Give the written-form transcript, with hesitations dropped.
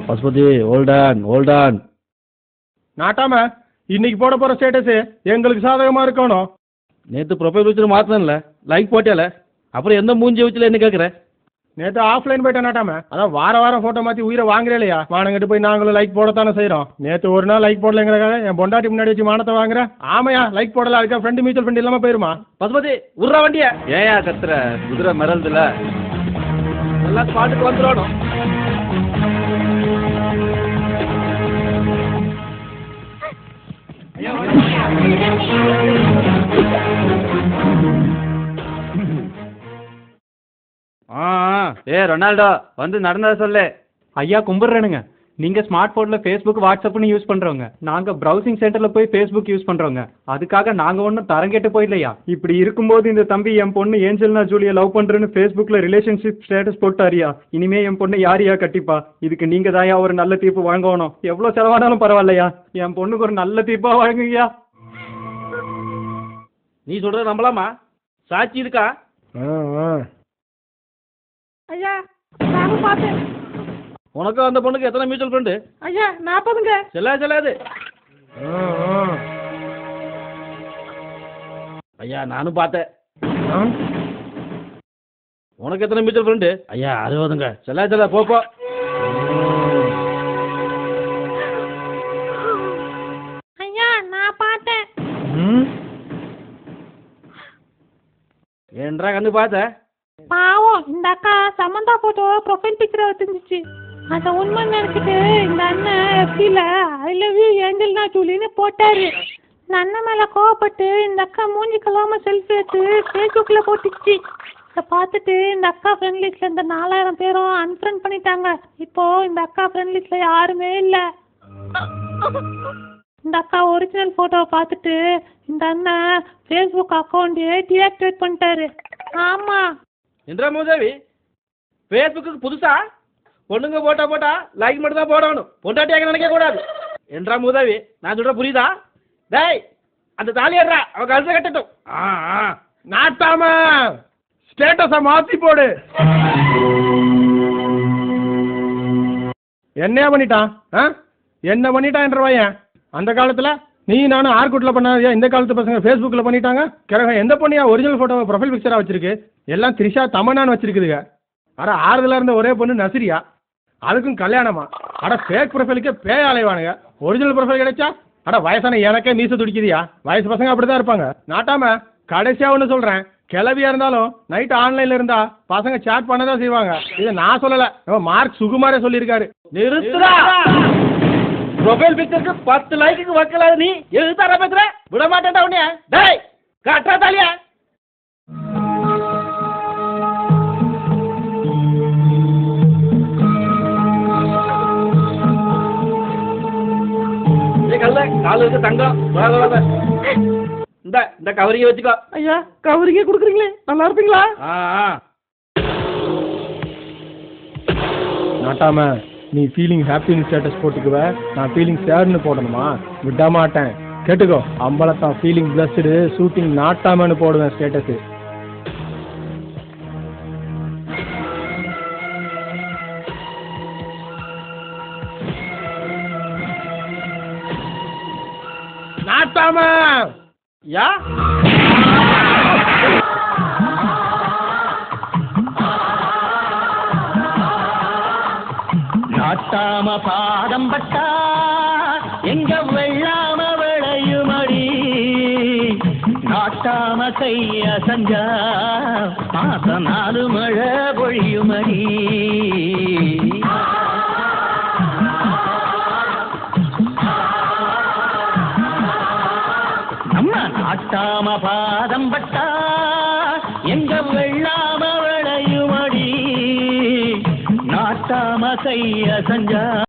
பசுபதி ஓல்டான் நாட்டாம இன்னைக்கு போட போற ஸ்டேட்டஸ் எங்களுக்கு சாதகமா இருக்கணும். நேற்று ப்ரொஃபைல் வச்சு மாத்தல லைக் போட்டியால அப்புறம் எந்த மூஞ்சி வச்சுல என்ன கேட்குற? நேற்று ஆஃப்லைன் போயிட்டேன் நாட்டாம. அதான் வாரம் ஃபோட்டோ மாற்றி உயிரை வாங்குறே இல்லையா? வானங்கிட்டு போய் நாங்களும் லைக் போடத்தானே செய்கிறோம். நேற்று ஒரு நாள் லைக் போடலைங்கிறக்காக என் பொண்டாட்டி முன்னாடி வச்சு மானத்தை வாங்குறேன். ஆமையா லைக் போடலாம் இருக்கா? ஃப்ரெண்டு மியூச்சுவல் ஃபண்ட் இல்லாமல் போயிருமா? பசுபதி உர்றா வண்டிய ஏயா கத்துற? குதிரை மிரல்துல எல்லாம் பாட்டுக்கு வந்துடணும். ரொனால்டோ வந்து நடந்ததை சொல்லு. ஐயா கும்பிட்றேனுங்க. நீங்கள் ஸ்மார்ட் ஃபோனில் ஃபேஸ்புக் வாட்ஸ்அப்னு யூஸ் பண்ணுறவங்க, நாங்கள் ப்ரௌசிங் சென்டரில் போய் ஃபேஸ்புக் யூஸ் பண்ணுறோங்க. அதுக்காக நாங்கள் ஒன்றும் தரங்கெட்டு போயிடலையா? இப்படி இருக்கும்போது இந்த தம்பி என் பொண்ணு ஏஞ்சல்னா ஜூலியை லவ் பண்ணுறேன்னு ஃபேஸ்புக்கில் ரிலேஷன்ஷிப் ஸ்டேட்டஸ் போட்டாரியா? இனிமே என் பொண்ணு யாரையா கட்டிப்பா? இதுக்கு நீங்கள் தாயா ஒரு நல்ல தீர்ப்பு வாங்கணும். எவ்வளோ செலவானாலும் பரவாயில்லையா? என் பொண்ணுக்கு ஒரு நல்ல தீர்ப்பாக வழங்குங்கய்யா. நீ சொல்கிறத நம்பலாமா? சாட்சி இருக்கா? ஐயா நானும் பார்த்தேன். உனக்கு அந்த பொண்ணுக்கு எத்தனை மியூச்சுவல் ஃபண்டு? ஐயா 40ங்க. செல்லாது. ஐயா நானும் பார்த்தேன். உனக்கு எத்தனை மியூச்சுவல் ஃபண்டு? ஐயா 60ங்க. செல்லா போ. ஐயா நான் பார்த்தேன். ஏன்றா கண்ணு பார்த்த? பாவம் இந்த அக்கா சமந்தா போட்டோ ப்ரொஃபைல் பிக்சரை வச்சுருந்துச்சு. அதை உண்மை நினச்சிட்டு இந்த அண்ணன் எப்படில ஐ லவ் யூ ஏஞ்சல்னா ஜூலின்னு போட்டாரு. இந்த அண்ணன் மேலே கோவப்பட்டு இந்த அக்கா மூஞ்சி கலாம செல்ஃபி எடுத்து ஃபேஸ்புக்கில் போட்டுச்சு. இதை பார்த்துட்டு இந்த அக்கா ஃப்ரெண்ட் லிஸ்ட்டில் இந்த 4000 பேரும் அன்ஃப்ரெண்ட் பண்ணிட்டாங்க. இப்போது இந்த அக்கா ஃப்ரெண்ட் லிஸ்ட்டில் யாருமே இல்லை. இந்த அக்கா ஒரிஜினல் ஃபோட்டோவை பார்த்துட்டு இந்த அண்ணன் ஃபேஸ்புக் அக்கௌண்ட்டே டீஆக்டிவேட் பண்ணிட்டாரு. ஆமாம் என்ற மூதேவி ஃபேஸ்புக்கு புதுசா பொண்ணுங்க போட்டா லைக் மட்டும் தான் போடணும். பொண்டாட்டியாக நினைக்க கூடாது. என்றா மூதேவி நான் சொல்ற புரியுதா? டேய் அந்த தாலியறா அவன் கழுத்தை கட்டட்டும். நாட்டாம ஸ்டேட்டஸை மாற்றி போடு. என்ன பண்ணிட்டான்? என்ன பண்ணிட்டான் என்ற பையன்? அந்த காலத்தில் நீ நானும் ஆர்குட்டில் பண்ணாதியா? இந்த காலத்து பசங்க ஃபேஸ்புக்கில் பண்ணிட்டாங்க. கிரகம் எந்த பொண்ணியா ஒரிஜினல் ஃபோட்டோவை ப்ரொஃபைல் பிக்சராக வச்சிருக்கு? எல்லாம் த்ரிஷா தமன்னான்னு வச்சிருக்குதுங்க. அட ஆறுதலாக இருந்த ஒரே பொண்ணு நசிரியா, அதுக்கும் கல்யாணமா? அட ஃபேக் ப்ரொஃபைலுக்கே பேய் அலைவானுங்க. ஒரிஜினல் ப்ரொஃபைல் கிடைச்சா அட வயசான எனக்கே மீச துடிக்குதியா? வயசு பசங்க அப்படி தான் இருப்பாங்க. நாட்டாம கடைசியாக ஒன்று சொல்கிறேன், கிளவியாக இருந்தாலும் நைட்டு ஆன்லைனில் இருந்தா பசங்க சேட் பண்ண தான் செய்வாங்க. இதை நான் சொல்லலை, மார்க் சுகுமாரே சொல்லியிருக்காரு. நிறுத்துறா ப்ரொஃபைல் பிக்சருக்கு 10 லைக்கு வைக்கலாது. நீ எழுத்தார பேசுற? விட மாட்டேன்டா உன்னைய. டேய் கட்டா தாலியா? காலுக்கு தங்கம் இந்த கவரிங்க வச்சுக்கோ. ஐயா கவரிங்க கொடுக்குறீங்களே, நல்லா இருப்பீங்களா? நாட்டாம நீ ஃபீலிங் ஹாப்பின்னு ஸ்டேட்டஸ் போட்டுக்குவ, நான் ஃபீலிங் சேட்னு போடணுமா? விட மாட்டேன். கேட்டுக்கோ, அம்பலத்தான் ஃபீலிங் பிளஸ்டு ஷூட்டிங் நாட்டாமன்னு போடுவேன் ஸ்டேட்டஸு. நாட்டாம யா நாட்டாம பாதம் பட்டா எங்க வெள்ளாம விளையுமடி, நாட்டாம கைய சஞ்சா மாசம் 4 மழை பொழியுமடி. நம்ம நாட்டாம பாதம் பட்டா எங்க வெள்ளாம விளையுமடி, நாட்டாம கைய சஞ்சா